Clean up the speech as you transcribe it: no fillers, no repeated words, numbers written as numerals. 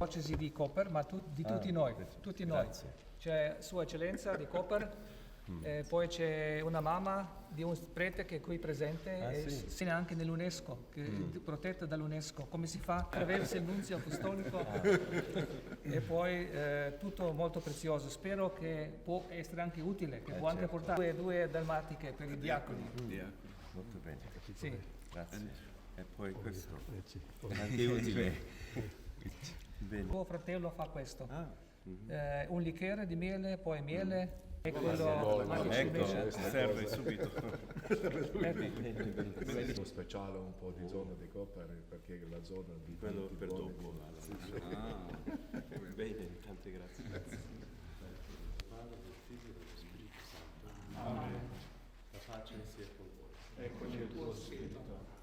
diocesi di Koper, ma di tutti noi, tutti noi. Grazie. C'è Sua Eccellenza di Koper, poi c'è una mamma di un prete che è qui presente e sì. segna anche nell'UNESCO, che è protetta dall'UNESCO. Come si fa? Attraverso il nunzio apostolico e poi tutto molto prezioso. Spero che può essere anche utile, che può anche certo. portare due dalmatiche per i diaconi. Molto bene. Sì. Grazie. E poi questo. Anche utile. Bene. Il tuo fratello fa questo. Un liquore di miele, poi miele e no, quello anche ecco, invece. serve subito. Uno speciale un po' di zona di Koper perché la zona di Quello di per buoni- dopo. Bene, tante grazie. La pace sia con voi. Ecco il tuo spirito.